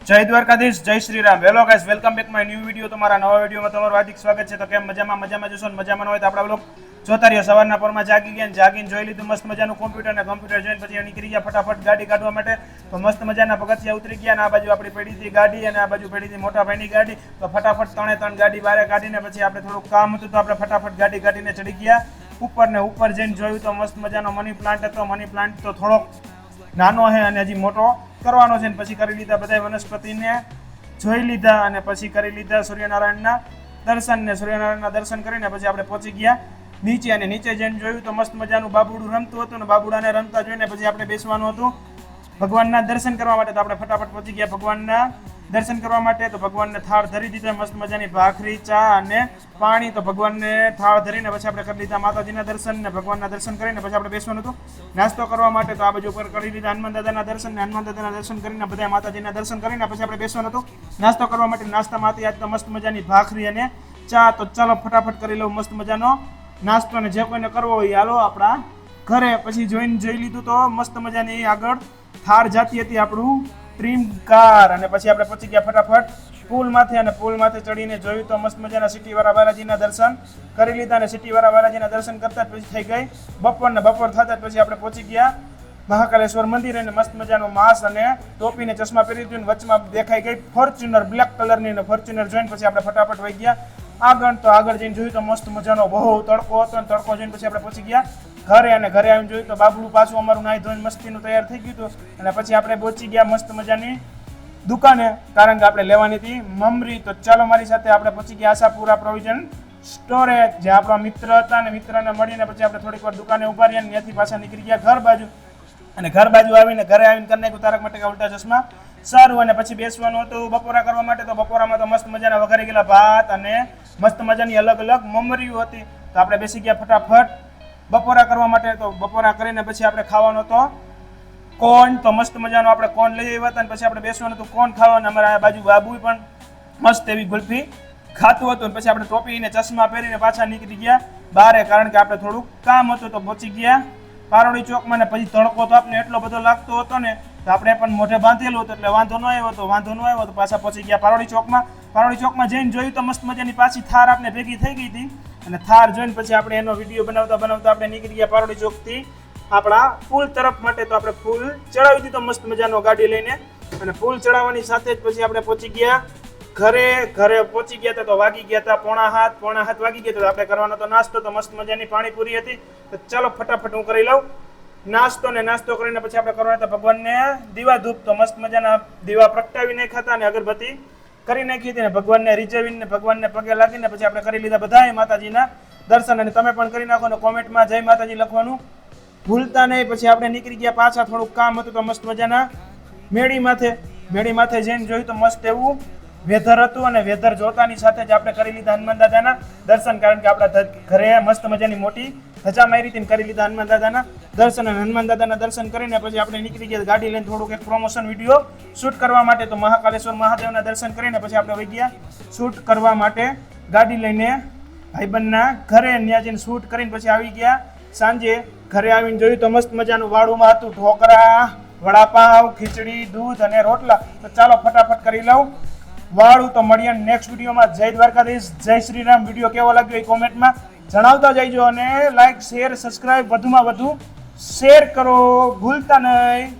જય દ્વારકાધીશ, જય Shri Ram. Hello guys, welcome back my new video. તમારા નવા વિડીયોમાં તમારું હાર્દિક સ્વાગત છે. તો કેમ મજામાં જશો ને મજામાં હોય તો આપણા બ્લોગ જોતા રહ્યો. સવારના પોરમાં જાગી ગયા, જાગીને જોઈ લીધું મસ્ત મજાનું કોમ્પ્યુટર ને કોમ્પ્યુટર જોઈને પછી નીકળી ગયા ફટાફટ ગાડી કાઢવા માટે. તો મસ્ત મજાના પગથિયા ઉતરી ગયા અને આ બાજુ આપણી પડી હતી ગાડી અને આ બાજુ પડી હતી મોટા ભાઈની ગાડી. તો ફટાફટ ત્રણ ગાડી બહાર કાઢીને પછી આપણે થોડુંક કામ હતું તો આપણે ફટાફટ ગાડી કાઢીને ચડી ગયા ઉપર ને ઉપર જઈને જોયું તો મસ્ત મજાનો મની પ્લાન્ટ હતો. મની પ્લાન્ટ તો થોડોક નાનો છે અને હજી મોટો કરવાનો છે. પછી કરી લીધા બધા વનસ્પતિને જોઈ લીધા અને પછી કરી લીધા સૂર્યનારાયણના દર્શન ને સૂર્યનારાયણના દર્શન કરીને પછી આપણે પહોંચી ગયા નીચે અને નીચે જઈને જોયું તો મસ્ત મજાનું બાબુડું રમતું હતું ને બાબુડાને રમતા જોઈને પછી આપણે બેસવાનું હતું ભગવાનના દર્શન કરવા માટે. તો આપણે ફટાફટ પહોંચી ગયા ભગવાનના દર્શન કરવા માટે. તો ભગવાનને થાળ ધરી દીધા મસ્ત મજાની ભાખરી ચા અને પાણી. તો ભગવાનને થાળ ધરીને પછી આપણે કરી લીધા માતાજીના દર્શન ને ભગવાનના દર્શન કરીને પછી આપણે બેસવાનું હતું નાસ્તો કરવા માટે. તો આ બાજુ ઉપર કરી લીધા હનુમાન દાદાના દર્શન ને હનુમાન દાદાના દર્શન કરીને બધા માતાજીના દર્શન કરીને પછી આપણે બેસવાનું હતું નાસ્તો કરવા માટે. નાસ્તામાંથી આજ તો મસ્ત મજાની ભાખરી અને ચા. તો ચાલો ફટાફટ કરી લઉં મસ્ત મજાનો નાસ્તો ને જે કોઈને કરવો હોય હાલો આપણા ઘરે. પછી જોઈ લીધું તો મસ્ત મજાની આગળ થાર જાતી હતી આપણું ડ્રીમ કાર. અને પછી આપણે પહોંચી ગયા ફટાફટ પુલ માથે અને પુલ માથે ચડીને જોયું તો મસ્ત મજાના સિટીવાળા બાલાજીના દર્શન કરી લીધા. અને સિટીવાળા બાલાજીના દર્શન કરતા જ પછી થઈ ગઈ બપોર ને બપોર થતા જ પછી આપણે પહોંચી ગયા મહાકાલેશ્વર મંદિર. અને મસ્ત મજાનો માસ્ક અને ટોપીને ચશ્મા પહેરી દીધું. વચમાં દેખાઈ ગઈ ફોર્ચ્યુનર બ્લેક કલરની અને ફોર્ચ્યુનર જોઈને પછી આપણે ફટાફટ વહી ગયા આગળ. તો આગળ જઈને જોયું તો મસ્ત મજાનો બહુ તડકો હતો અને તડકો જોઈને પછી આપણે પહોંચી ગયા ઘરે. અને ઘરે આવીને જોયું તો બાબડું પાછું અમારું નાહી ધોઈને મસ્તીનું તૈયાર થઈ ગયું હતું. અને પછી આપણે પહોંચી ગયા મસ્ત મજાની દુકાને કારણ કે આપણે લેવાની હતી મમરી. તો ચાલો મારી સાથે આપણે પહોંચી ગયા આશાપુરા પ્રોવિઝન સ્ટોરેજ જે આપણા મિત્ર હતા અને મિત્રને મળીને પછી આપણે થોડીક વાર દુકાને ઉભા રહ્યા અને ત્યાંથી પાછા નીકળી ગયા ઘર બાજુ. અને ઘર બાજુ આવીને ઘરે આવીને કરી નાખ્યું તારક માટે ઉલટા ચશ્મા સારું. અને પછી બેસવાનું હતું બપોરા કરવા માટે. તો બપોરામાં તો મસ્ત મજાના વઘારી ગયેલા ભાત અને મસ્ત મજાની અલગ અલગ મમરીઓ હતી. તો આપણે બેસી ગયા ફટાફટ બપોરા કરવા માટે. તો બપોરા કરીને પછી આપણે ખાવાનો તો કોન. તો મસ્ત મજાનો આપણે કોન લઈ આવ્યા હતા અને પછી આપણે બેસવાનું હતું કોન ખાવાનું. અમારા આ બાજુ બાબુ પણ મસ્ત એવી ગુલ્ફી ખાતું હતું. પછી આપણે ટોપી ને ચશ્મા પહેરીને પાછા નીકળી ગયા બહાર કારણ કે આપણે થોડુંક કામ હતું. તો પહોંચી ગયા પારોડી ચોકમાં. ને પછી તડકો તો આપણે એટલો બધો લાગતો હતો ને તો આપણે પણ મોઢે બાંધેલું હતું એટલે વાંધો ન આવ્યો તો પાછા પહોંચી ગયા પારોડી ચોકમાં. પારોડી ચોકમાં જઈને જોયું તો મસ્ત મજાની પાછી થાર આપણે ભેગી થઈ ગઈ હતી. અને થાર જોઈને પછી આપણે એનો વિડીયો બનાવતા આપણે નીકળી ગયા પારોડી ચોકથી આપણા પુલ તરફ માટે. તો આપણે પુલ ચડાવી દીધો મસ્ત મજાનો ગાડી લઈને. અને પુલ ચડાવવાની સાથે જ પછી આપણે પહોંચી ગયા ઘરે પહોંચી ગયા હતા. તો વાગી ગયા હતા પોણા હાથ વાગી ગયા. તો આપણે કરવાનો તો નાસ્તો. તો મસ્ત મજાની પાણીપુરી હતી. તો ચાલો ફટાફટ હું કરી લઉં નાસ્તો કરીને પછી આપણે કરવાના હતા ભગવાનને દીવા ધૂપ. તો મસ્ત મજાના દીવા પ્રગટાવી નાખ્યા હતા અને અગરબત્તી કરી નાખી હતી ને ભગવાનને રીઝવીને ભગવાનને પગે લાગીને પછી આપણે કરી લીધા બધાએ માતાજીના દર્શન. અને તમે પણ કરી નાખો અને કોમેન્ટમાં જય માતાજી લખવાનું ભૂલતા નહીં. પછી આપણે નીકળી ગયા પાછા થોડુંક કામ હતું તો મસ્ત મજાના મેળી માથે જઈને જોયું તો મસ્ત એવું વેધર હતું. અને વેધર જોતાની સાથે જ આપણે કરી લીધા હનુમાન દાદાના દર્શન કારણ કે આપણા ઘરે મસ્ત મજાની મોટી ધજા મારી હતી કરી લીધા હનુમાન દાદાના દર્શન. અને હનુમાન દાદાના દર્શન કરીને પછી આપણે નીકળી ગયા ગાડી લઈને થોડુંક એક પ્રમોશન વિડીયો શૂટ કરવા માટે. તો મહાકાલેશ્વર મહાદેવના દર્શન કરીને પછી આપણે વહી ગયા શૂટ કરવા માટે ગાડી લઈને ભાઈબંધના ઘરે. ત્યાં જઈને શૂટ કરીને પછી આવી ગયા સાંજે ઘરે આવીને જોયું તો મસ્ત મજાનું વાળુમાં હતું ઢોકળા વડાપાવ ખીચડી દૂધ અને રોટલા. તો ચાલો ફટાફટ કરી લઉં વાળું. તો મળીએ નેક્સ્ટ વિડીયોમાં. જય દ્વારકાધીશ, જય શ્રી રામ. વિડીયો કેવો લાગ્યો એ કોમેન્ટમાં જણાવતા જઈજો અને લાઈક શેર સબસ્ક્રાઈબ વધુમાં વધુ શેર કરો ભૂલતા નહીં.